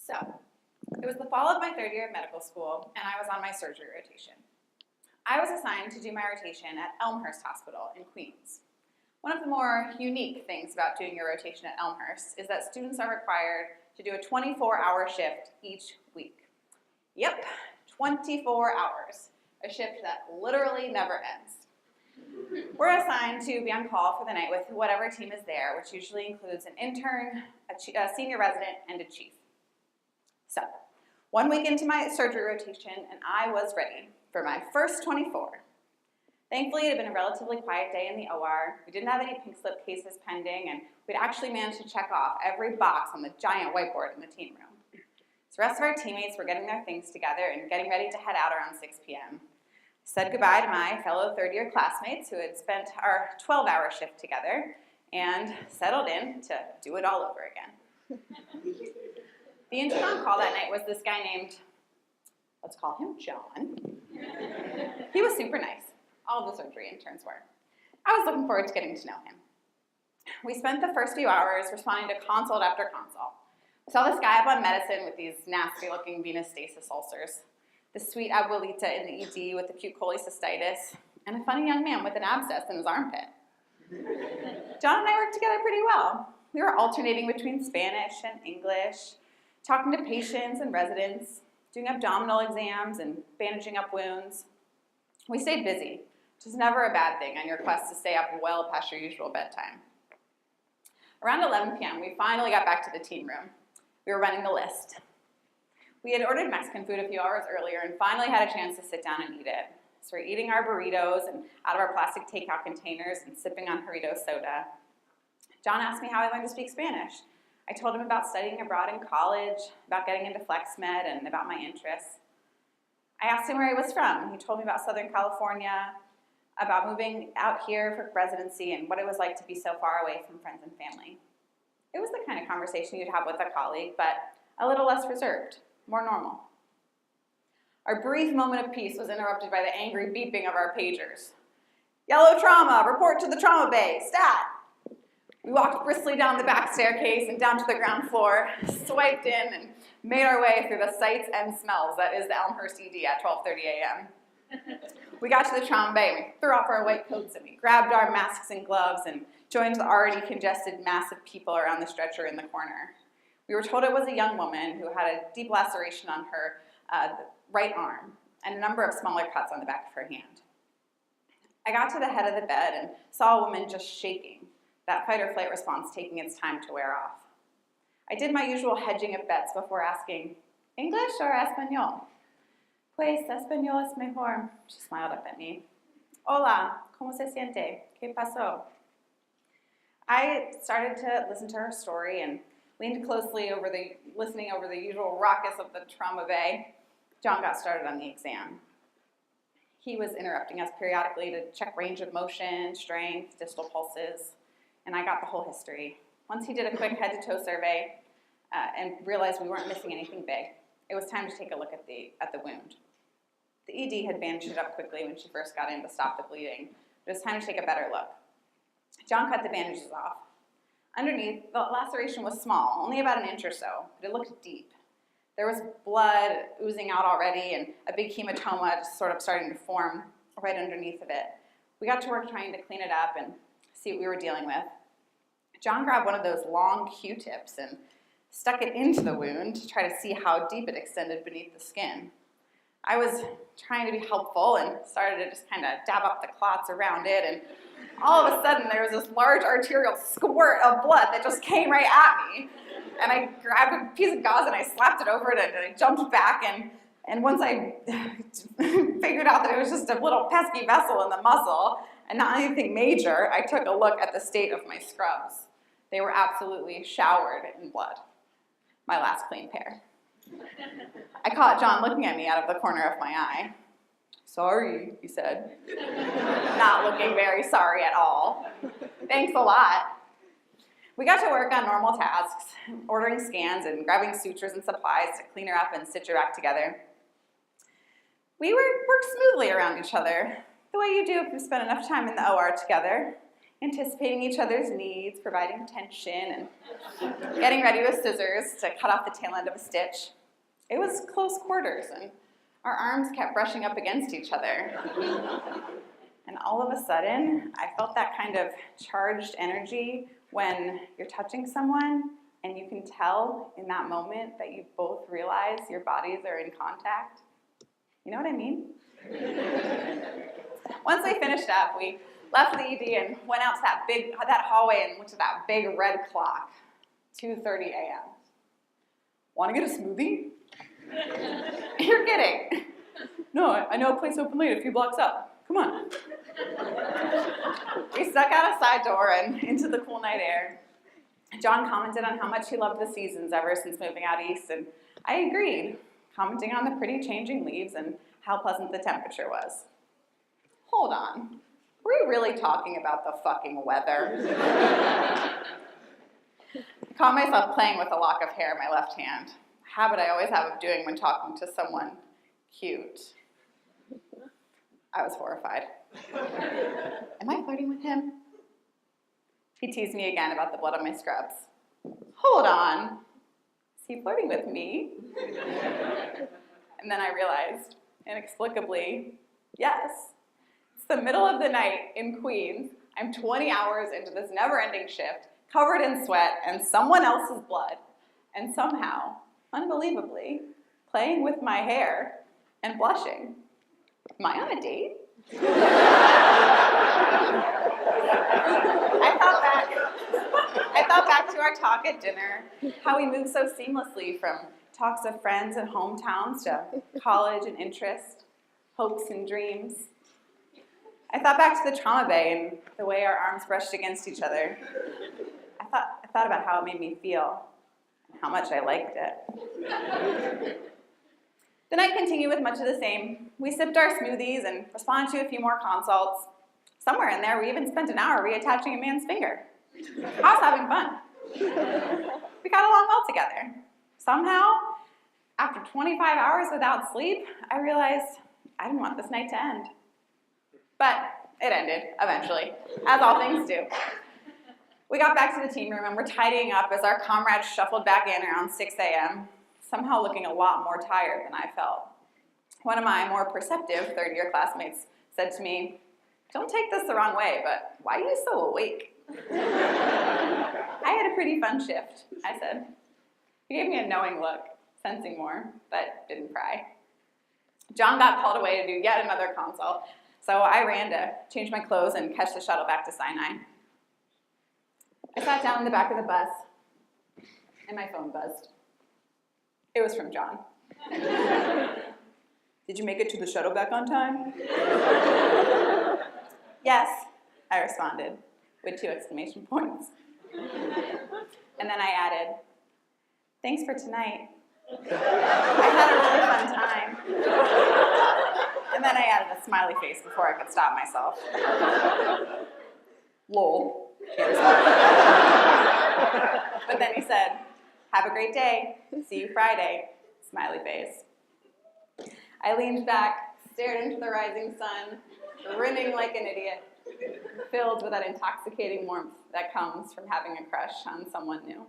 So, it was the fall of my third year of medical school, and I was on my surgery rotation. I was assigned to do my rotation at Elmhurst Hospital in Queens. One of the more unique things about doing your rotation at Elmhurst is that students are required to do a 24-hour shift each week. Yep, 24 hours, a shift that literally never ends. We're assigned to be on call for the night with whatever team is there, which usually includes an intern, a senior resident, and a chief. So, 1 week into my surgery rotation, and I was ready for my first 24. Thankfully, it had been a relatively quiet day in the OR. We didn't have any pink slip cases pending, and we'd actually managed to check off every box on the giant whiteboard in the team room. So the rest of our teammates were getting their things together and getting ready to head out around 6 p.m. Said goodbye to my fellow third-year classmates who had spent our 12-hour shift together and settled in to do it all over again. The intern on call that night was this guy named, let's call him John. He was super nice. All of the surgery interns were. I was looking forward to getting to know him. We spent the first few hours responding to consult after consult. We saw this guy up on medicine with these nasty-looking venous stasis ulcers, this sweet abuelita in the ED with acute cholecystitis, and a funny young man with an abscess in his armpit. John and I worked together pretty well. We were alternating between Spanish and English, talking to patients and residents, doing abdominal exams and bandaging up wounds. We stayed busy, which is never a bad thing on your quest to stay up well past your usual bedtime. Around 11 p.m., we finally got back to the team room. We were running the list. We had ordered Mexican food a few hours earlier and finally had a chance to sit down and eat it. So we're eating our burritos and out of our plastic takeout containers and sipping on Jarrito soda. John asked me how I learned to speak Spanish. I told him about studying abroad in college, about getting into flex med, and about my interests. I asked him where he was from. He told me about Southern California, about moving out here for residency, and what it was like to be so far away from friends and family. It was the kind of conversation you'd have with a colleague, but a little less reserved, more normal. Our brief moment of peace was interrupted by the angry beeping of our pagers. Yellow trauma, report to the trauma bay, stat! We walked briskly down the back staircase and down to the ground floor, swiped in, and made our way through the sights and smells that is the Elmhurst ED at 12:30 a.m. We got to the trauma bay, and we threw off our white coats, and we grabbed our masks and gloves and joined the already congested mass of people around the stretcher in the corner. We were told it was a young woman who had a deep laceration on her right arm and a number of smaller cuts on the back of her hand. I got to the head of the bed and saw a woman just shaking, that fight or flight response taking its time to wear off. I did my usual hedging of bets before asking, English or Espanol? Pues, Espanol es mejor. She smiled up at me. Hola, ¿cómo se siente? ¿Qué pasó? I started to listen to her story and leaned closely listening over the usual ruckus of the trauma bay. John got started on the exam. He was interrupting us periodically to check range of motion, strength, distal pulses, and I got the whole history. Once he did a quick head-to-toe survey and realized we weren't missing anything big, it was time to take a look at the wound. The ED had bandaged it up quickly when she first got in to stop the bleeding, but it was time to take a better look. John cut the bandages off. Underneath, the laceration was small, only about an inch or so, but it looked deep. There was blood oozing out already and a big hematoma just sort of starting to form right underneath of it. We got to work trying to clean it up and see what we were dealing with. John grabbed one of those long Q-tips and stuck it into the wound to try to see how deep it extended beneath the skin. I was trying to be helpful and started to just kind of dab up the clots around it, and all of a sudden there was this large arterial squirt of blood that just came right at me. And I grabbed a piece of gauze and I slapped it over it and I jumped back, and once I figured out that it was just a little pesky vessel in the muscle and not anything major, I took a look at the state of my scrubs. They were absolutely showered in blood. My last clean pair. I caught John looking at me out of the corner of my eye. Sorry, he said. Not looking very sorry at all. Thanks a lot. We got to work on normal tasks, ordering scans and grabbing sutures and supplies to clean her up and stitch her back together. We worked smoothly around each other, the way you do if you spend enough time in the OR together. anticipating each other's needs, providing tension, and getting ready with scissors to cut off the tail end of a stitch. It was close quarters, and our arms kept brushing up against each other. And all of a sudden, I felt that kind of charged energy when you're touching someone and you can tell in that moment that you both realize your bodies are in contact. You know what I mean? Once we finished up, we left the ED and went out to that hallway and went to that big red clock, 2:30 a.m. Want to get a smoothie? You're kidding. No, I know a place open late a few blocks up. Come on. We stuck out a side door and into the cool night air. John commented on how much he loved the seasons ever since moving out east, and I agreed, commenting on the pretty changing leaves and how pleasant the temperature was. Hold on. Were we really talking about the fucking weather? I caught myself playing with a lock of hair in my left hand, a habit I always have of doing when talking to someone cute. I was horrified. Am I flirting with him? He teased me again about the blood on my scrubs. Hold on. Is he flirting with me? And then I realized, inexplicably, yes. It's the middle of the night in Queens. I'm 20 hours into this never-ending shift, covered in sweat and someone else's blood, and somehow, unbelievably, playing with my hair and blushing. Am I on a date? I thought back to our talk at dinner, how we moved so seamlessly from talks of friends and hometowns to college and interest, hopes and dreams. I thought back to the trauma bay and the way our arms brushed against each other. I thought about how it made me feel and how much I liked it. The night continued with much of the same. We sipped our smoothies and responded to a few more consults. Somewhere in there, we even spent an hour reattaching a man's finger. I was having fun. We got along well together. Somehow, after 25 hours without sleep, I realized I didn't want this night to end. But it ended, eventually, as all things do. We got back to the team room and were tidying up as our comrades shuffled back in around 6 a.m., somehow looking a lot more tired than I felt. One of my more perceptive third-year classmates said to me, "Don't take this the wrong way, but why are you so awake?" I had a pretty fun shift, I said. He gave me a knowing look, sensing more, but didn't pry. John got called away to do yet another consult, so I ran to change my clothes and catch the shuttle back to Sinai. I sat down in the back of the bus, and my phone buzzed. It was from John. "Did you make it to the shuttle back on time?" "Yes," I responded, with 2 exclamation points. And then I added, "Thanks for tonight. I had a really fun time." And then I added a smiley face before I could stop myself. "Lol," he responded. But then he said, "Have a great day. See you Friday." Smiley face. I leaned back, stared into the rising sun, grinning like an idiot, filled with that intoxicating warmth that comes from having a crush on someone new.